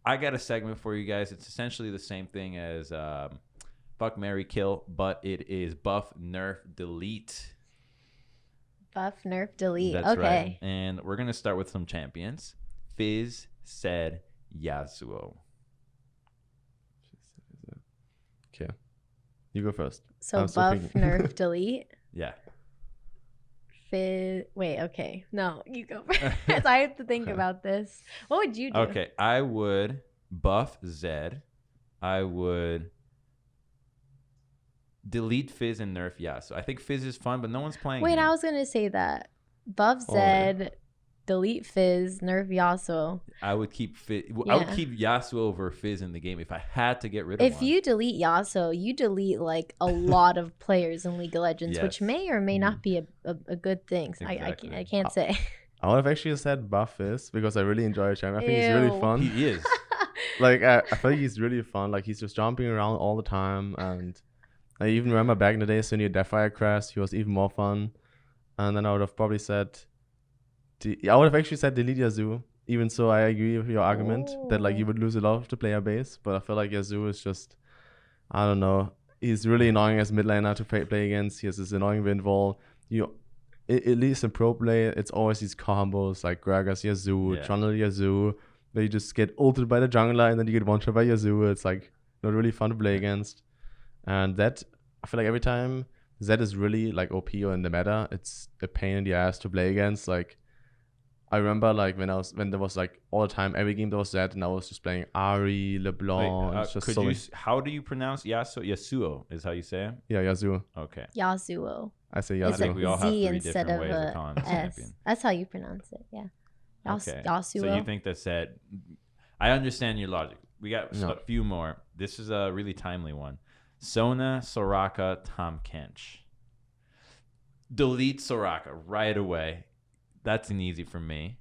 I got a segment for you guys. It's essentially the same thing as Fuck, Marry, Kill, but it is buff, nerf, delete. Buff, nerf, delete. That's okay. right. And we're going to start with some champions. Fizz said Yasuo. Okay. You go first. So buff, nerf, delete. Yeah. Fizz. Wait, okay. No, you go first. I have to think about this. What would you do? Okay, I would buff Zed. I would delete Fizz and nerf Yasuo. I think Fizz is fun, but no one's playing Wait, him. I was going to say that. Buff Zed, delete Fizz, nerf Yasuo. I would keep Fizz. Yeah. I would keep Yasuo over Fizz in the game if I had to get rid of If one. you delete Yasuo, you delete like a lot of players in League of Legends, Yes. which may or may not be a good thing. So Exactly. I can't say. I would have actually said buff Fizz because I really enjoy him. I think he's really fun. He is. Like I feel like he's really fun. Like he's just jumping around all the time, and I even remember back in the days when he had Deathfire Crest, he was even more fun. And then I would have probably said, I would have actually said delete Yasuo. Even so, I agree with your argument that like you would lose a lot of the player base, but I feel like Yasuo is just, I don't know, he's really annoying as mid laner to play against. He has this annoying wind wall. At least in pro play, it's always these combos like Gragas Yasuo, Trundle Yasuo, where you just get ulted by the jungler and then you get one shot by Yasuo. It's like not really fun to play against. And that, I feel like every time Zed is really like OP or in the meta, it's a pain in the ass to play against. Like I remember like when there was like all the time every game there was Zed and I was just playing Ahri, LeBlanc. Wait, it's just how do you pronounce Yasuo? Yasuo is how you say it? Yeah, Yasuo. Okay. Yasuo. I say I It's Yasuo. think we all have Z three instead different of ways of calling him S. champion. That's how you pronounce it. Yeah. Okay. Yasuo. So you think that said, I understand your logic. We got No. a few more. This is a really timely one. Sona, Soraka, Tom Kench. Delete Soraka right away. That's an easy for me.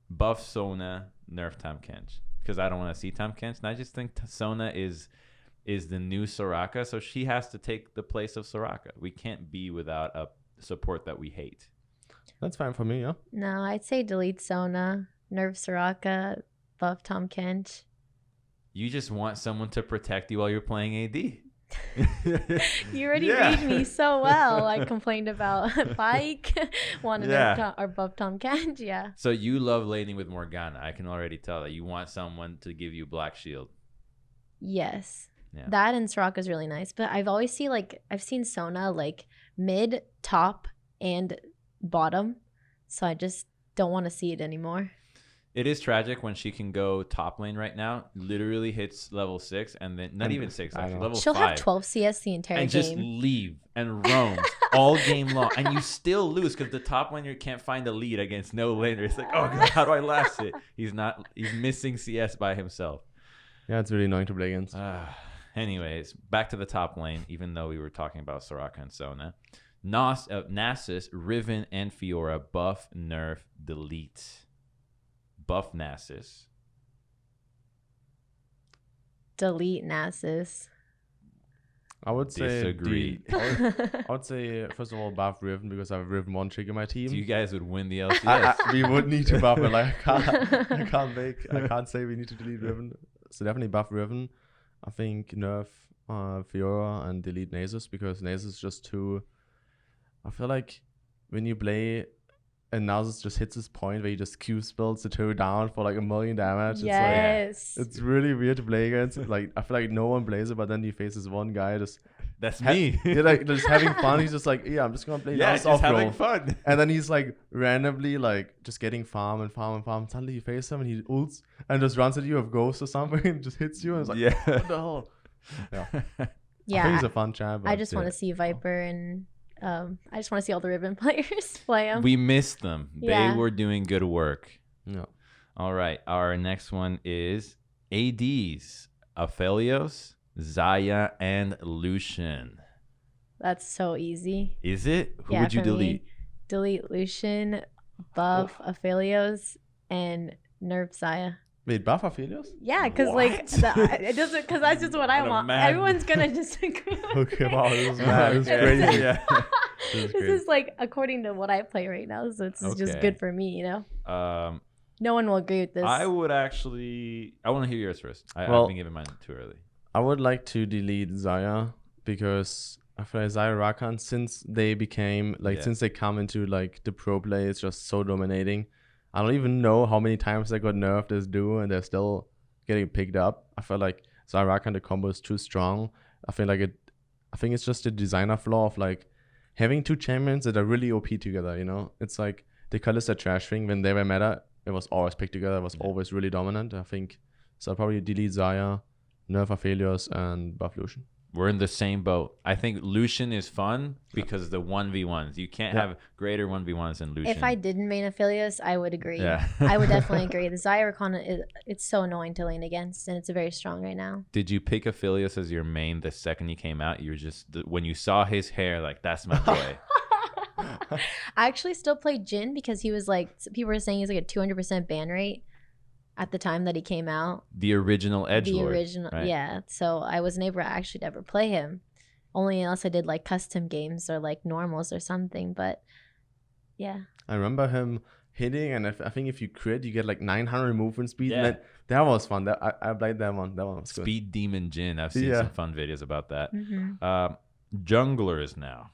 Buff Sona, nerf Tom Kench. Because I don't want to see Tom Kench. And I just think Sona is the new Soraka. So she has to take the place of Soraka. We can't be without a support that we hate. That's fine for me, yeah. No, I'd say delete Sona, nerf Soraka, buff Tom Kench. You just want someone to protect you while you're playing AD. You already read me so well. I complained about Pike, wanted or buff Tom Kench. Yeah. So you love laning with Morgana. I can already tell that you want someone to give you Black Shield. Yes. Yeah. That and Soraka is really nice. But I've seen Sona like mid, top, and bottom. So I just don't want to see it anymore. It is tragic when she can go top lane right now, literally hits level 6 and then not even 6 actually, level She'll 5. have 12 CS the entire and game. just leave and roam all game long. And you still lose because the top laner can't find a lead against no laner. It's like, oh God, how do I last it? He's missing CS by himself. Yeah, it's really annoying to play against. Anyways, back to the top lane, even though we were talking about Soraka and Sona. Nasus, Riven, and Fiora, buff, nerf, delete. Buff Nasus. Delete Nasus. I would say disagree. I would say first of all buff Riven because I have Riven 1 trick in my team. You guys would win the LCS. We would need to buff it. Like I can't say we need to delete Riven. So definitely buff Riven. I think nerf Fiora and delete Nasus because Nasus is just too. I feel like when you play and Nasus just hits this point where he just Q spells the two down for like 1,000,000 damage. Yes. It's really weird to play against. Like I feel like no one plays it, but then he faces one guy just. That's me. You're like just having fun. He's just like, yeah, I'm just gonna play Nasus off having roll. fun. And then he's like randomly like just getting farm and farm and farm. Suddenly you face him and he ults and just runs at you with ghost or something and just hits you and it's like, what the hell? Yeah. Yeah. I think he's a fun chat. I just want to see Viper and I just want to see all the Ribbon players play them. We missed them. Yeah. They were doing good work. Yeah. All right. Our next one is ADs. APHELIOS, Xayah, and Lucian. That's so easy. Is it? Who would you for delete? me, delete Lucian, buff APHELIOS, and nerf Xayah. Wait, buff APHELIOS? Yeah, because like it doesn't. Because that's just what I What a want. man. Everyone's gonna disagree. Okay, wow, this is mad. This is crazy. Yeah. This is like according to what I play right now, so it's just Okay. good for me, you know. No one will agree with this. I would actually. I want to hear yours first. I've been giving mine too early. I would like to delete Zaya because I feel like Zaya Rakan, since they became since they come into like the pro play, it's just so dominating. I don't even know how many times they got nerfed as duo and they're still getting picked up. I feel like Zaya Rakan, the combo is too strong. I think it's just a designer flaw of like having two champions that are really OP together, you know? It's like the Kalista trash thing, when they were meta, it was always picked together. It was always really dominant. I think so. I'll probably delete Zaya, nerf APHELIOS, and buff Lucian. We're in the same boat. I think Lucian is fun because the 1v1s. You can't have greater 1v1s than Lucian. If I didn't main APHELIOS, I would agree. Yeah. I would definitely agree. The Zaya Rakan, it's so annoying to lane against, and it's very strong right now. Did you pick APHELIOS as your main the second he came out? You were just, when you saw his hair, like, that's my boy. I actually still played Jin because he was like, people were saying he's like a 200% ban rate at the time that he came out. The original edgelord. Right? Yeah. So I wasn't able to actually ever play him, only unless I did like custom games or like normals or something. But yeah. I remember him hitting, and I think if you crit, you get like 900 movement speed. Yeah. That was fun. I played that one. That one was good. Speed Demon Jin. I've seen some fun videos about that. Mm-hmm. Junglers now.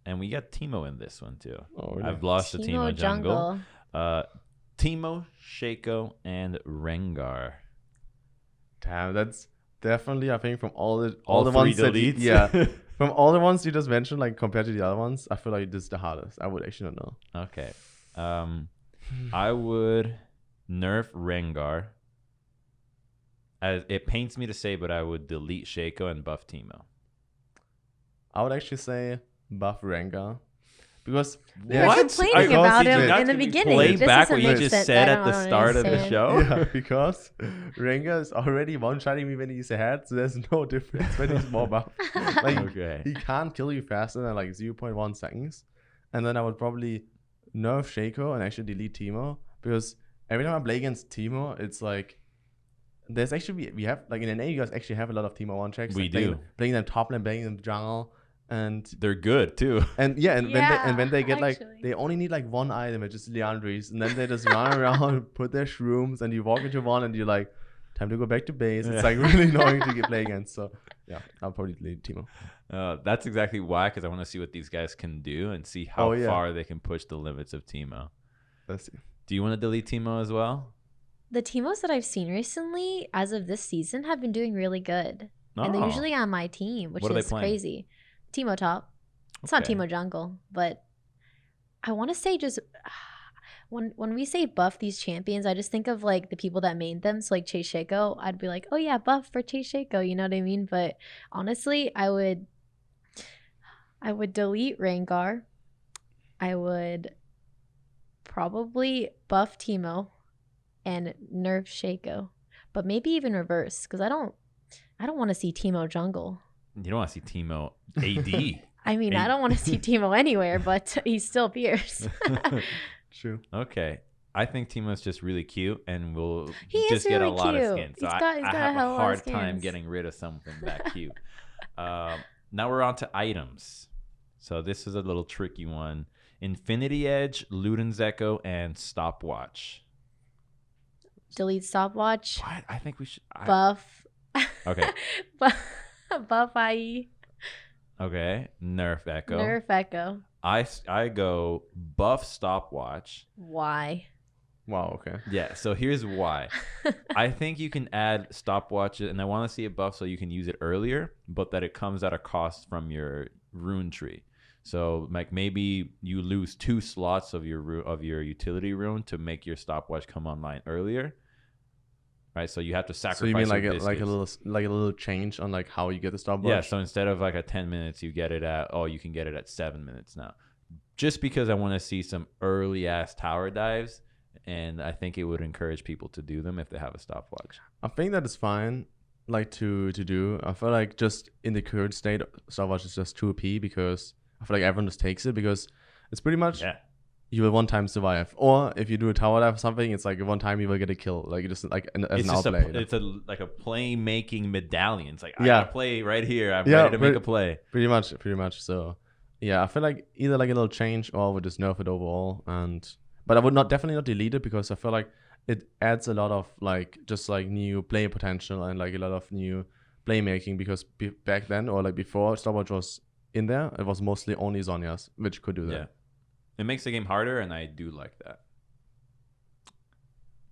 And we got Teemo in this one too. Oh, really? I've lost to Teemo jungle. Teemo, Shaco, and Rengar. Damn, that's definitely, I think, from all the three ones deletes. from all the ones you just mentioned, like compared to the other ones, I feel like this is the hardest. I would actually not know. Okay. I would nerf Rengar. As it pains me to say, but I would delete Shaco and buff Teemo. I would actually say buff Rengar. Because you were complaining about him in the beginning. Play back what you just said at the start of the show. Yeah, because Rengar is already one-shotting me when he's ahead, so there's no difference when he's more buff. Like, he can't kill you faster than like 0.1 seconds. And then I would probably nerf Shaco and actually delete Teemo, because every time I play against Teemo, it's like there's actually we have like in NA you guys actually have a lot of Teemo one checks. We do playing them top lane, playing them jungle. And they're good too. And when they get like, they only need like one item, it's just Leandri's, and then they just run around, put their shrooms, and you walk into one and you're like, time to go back to base. It's like really annoying to play against. So yeah, I'll probably delete Teemo. That's exactly why, because I want to see what these guys can do and see how far they can push the limits of Teemo. Let's see. Do you want to delete Teemo as well? The Teemos that I've seen recently, as of this season, have been doing really good. And they're usually on my team, which is crazy. Teemo top. It's not Teemo jungle, but I want to say just when we say buff these champions, I just think of like the people that made them. So like Chase Shaco, I'd be like, oh yeah, buff for Chase Shaco, you know what I mean? But honestly, I would delete Rengar. I would probably buff Teemo and nerf Shaco, but maybe even reverse, because I don't want to see Teemo jungle. You don't want to see Teemo AD. I mean, I don't want to see Teemo anywhere, but he's still fierce. True. Okay. I think Teemo's just really cute and will he just get really a lot of skins. So I have a hard time skins. getting rid of something that cute. Now we're on to items. So this is a little tricky one. Infinity Edge, Luden's Echo, and Stopwatch. Delete Stopwatch. What? I think we should... Buff. Okay. Buff IE. Okay. Nerf Echo. Nerf Echo. I go buff Stopwatch. Why? Wow, okay. Yeah, so here's why. I think you can add Stopwatch, and I want to see it buff so you can use it earlier, but that it comes at a cost from your rune tree. So like maybe you lose 2 slots of your utility rune to make your Stopwatch come online earlier. Right, so you have to sacrifice. So you mean like a little change on like how you get the stopwatch? Yeah, so instead of like at 10 minutes, you can get it at 7 minutes now. Just because I want to see some early ass tower dives, and I think it would encourage people to do them if they have a stopwatch. I think that is fine, like to do. I feel like just in the current state, stopwatch is just too OP because I feel like everyone just takes it because it's pretty much. Yeah. You will one time survive, or if you do a tower dive or something, it's like one time you will get a kill. Like just like as an outplay. It's like a play making medallion. It's like I gotta play right here. I'm ready to make a play. Pretty much. So yeah, I feel like either like a little change or I would just nerf it overall. But I would definitely not delete it because I feel like it adds a lot of like just like new play potential and like a lot of new playmaking, because back then or like before Stopwatch was in there, it was mostly only Zhonya's which could do that. Yeah. It makes the game harder, and I do like that.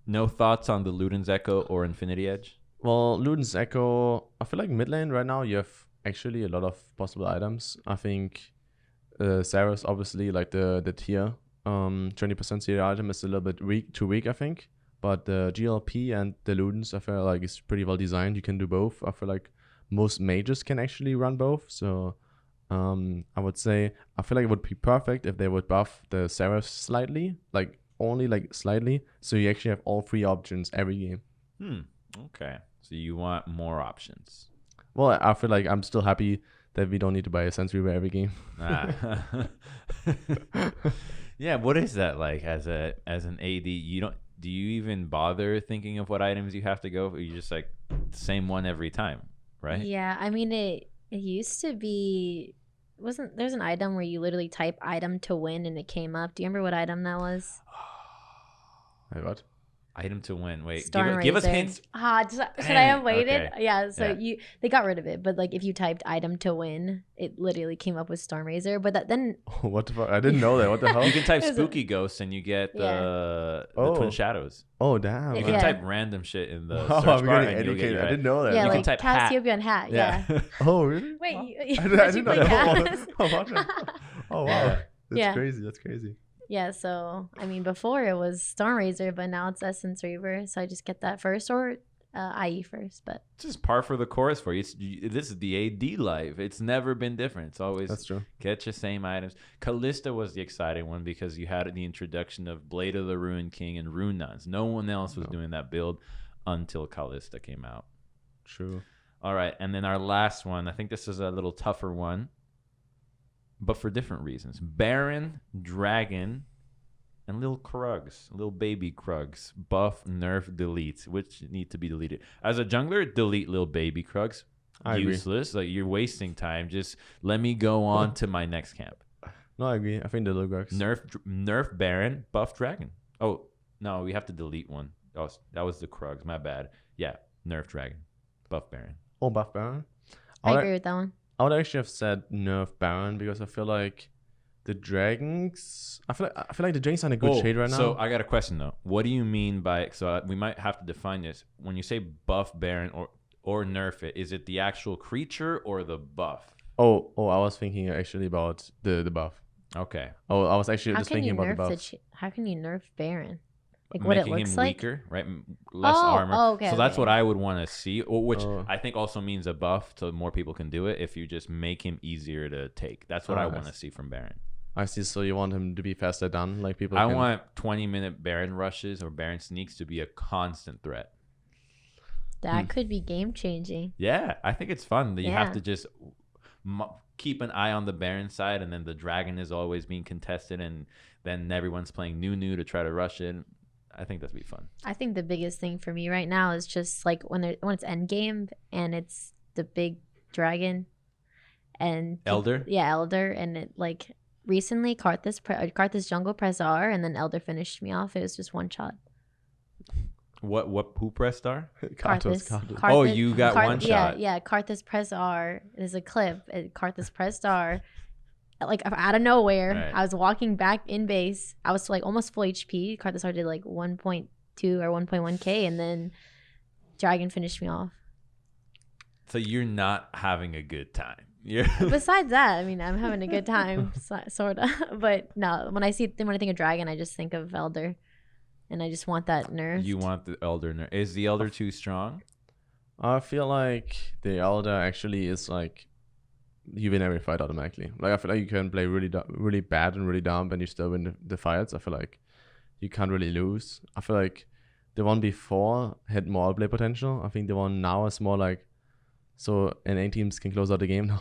No thoughts on the Luden's Echo or Infinity Edge? Well, Luden's Echo, I feel like mid lane right now you have actually a lot of possible items. I think Sarah's obviously like the tier 20% tier item is a little bit too weak, I think. But the GLP and the Ludens, I feel like it's pretty well designed. You can do both. I feel like most mages can actually run both. So I would say I feel like it would be perfect if they would buff the Seraph slightly, like only like slightly, so you actually have all three options every game. Okay, so you want more options. Well, I feel like I'm still happy that we don't need to buy a Sensory Wear every game. Yeah, what is that like as an AD? Do you even bother thinking of what items you have to go for? You just like the same one every time, right? Yeah, I mean it used to be, there's an item where you literally type item to win and it came up. Do you remember what item that was? Wait, what? Item to win. Wait, give us hints. Should I have waited? Okay. Yeah, so they got rid of it, but like if you typed item to win, it literally came up with Stormrazor. But then what the fuck? I didn't know that. What the hell? You can type Spooky Ghost and you get the Twin Shadows. Oh damn! You can type random shit in the search bar and you'll get right. I didn't know that. Yeah, you like can type Cassiopeia hat. Yeah. Oh really? Wait, I didn't know that. Oh wow, that's crazy. That's crazy. Yeah, so I mean, before it was Stormrazor, but now it's Essence Reaver. So I just get that first, or IE first. But it's just par for the course for you. This is the AD life. It's never been different. It's always that's true. Get your same items. Callista was the exciting one because you had the introduction of Blade of the Ruined King and Rune Nuns. No one else was doing that build until Callista came out. True. All right, and then our last one. I think this is a little tougher one, but for different reasons. Baron, Dragon, and little Krugs, little baby Krugs. Buff, nerf, delete, which need to be deleted. As a jungler, delete little baby Krugs. Useless. Like, you're wasting time. Just let me go on to my next camp. No, I agree. I think the little Krugs. Nerf Baron, buff Dragon. Oh, no, we have to delete one. Oh, that was the Krugs. My bad. Yeah, nerf Dragon, buff Baron. Oh, buff Baron? I agree with that one. I would actually have said nerf Baron because I feel like the dragons. I feel like the dragons are in a good shade right now. So I got a question though. What do you mean by? So we might have to define this. When you say buff Baron or nerf it, is it the actual creature or the buff? Oh, I was thinking actually about the buff. Okay. Oh, I was actually just thinking about the buff. How can you nerf Baron? Like what it looks him like? Weaker, right? Less armor. Oh, okay. So that's what I would want to see, which I think also means a buff so more people can do it if you just make him easier to take. That's what I want to see from Baron. I see. So you want him to be faster done, like people. I want 20-minute Baron rushes or Baron sneaks to be a constant threat. That could be game changing. Yeah, I think it's fun that you have to just keep an eye on the Baron side, and then the Dragon is always being contested, and then everyone's playing new to try to rush it. I think that'd be fun. I think the biggest thing for me right now is just like when it's end game and it's the big dragon and Elder. Elder, and it like recently Karthus jungle press R and then Elder finished me off. It was just one shot. Who pressed R? Karthus. Oh, you got one shot. Yeah. Karthus press R. There's a clip. Karthus pressed R. Like out of nowhere, right. I was walking back in base. I was like almost full HP. Karthus R did like 1.2 or 1.1k, and then Dragon finished me off. So you're not having a good time. Besides that, I mean, I'm having a good time, sort of. But no, when I think of Dragon, I just think of Elder, and I just want that nerf. You want the Elder nerf? Is the Elder too strong? I feel like the Elder actually is like. You win every fight automatically. Like I feel like you can play really bad and really dumb, and you still win the fights. I feel like you can't really lose. I feel like the one before had more play potential. I think the one now is more like so NA teams can close out the game.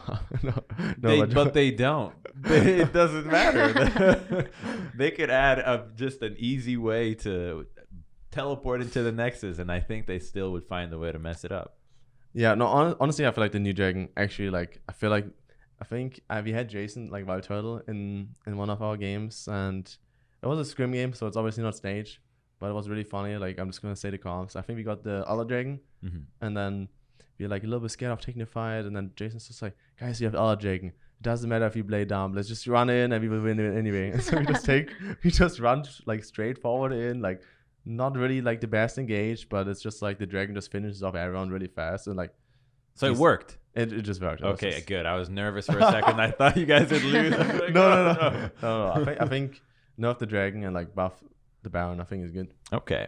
But they don't. It doesn't matter. They could add just an easy way to teleport into the Nexus, and I think they still would find a way to mess it up. Yeah, no, honestly, I feel like the new Dragon actually, like, I think we had Jason, like, Wild Turtle in one of our games, and it was a scrim game, so it's obviously not staged, But it was really funny. Like, I'm just gonna say the comps. I think we got the other dragon, and then we're like a little bit scared of taking the fight. And then Jason's just like, guys, you have other dragon. It doesn't matter if you play dumb. Let's just run in and we will win it anyway. And so we just run like straight forward in, like not really like the best engaged, but it's just like the dragon just finishes off everyone really fast and like. So it worked. It just worked. Okay, good. I was nervous for a second. I thought you guys would lose. Like, no. I think nerf the dragon and like buff the Baron. I think is good. Okay.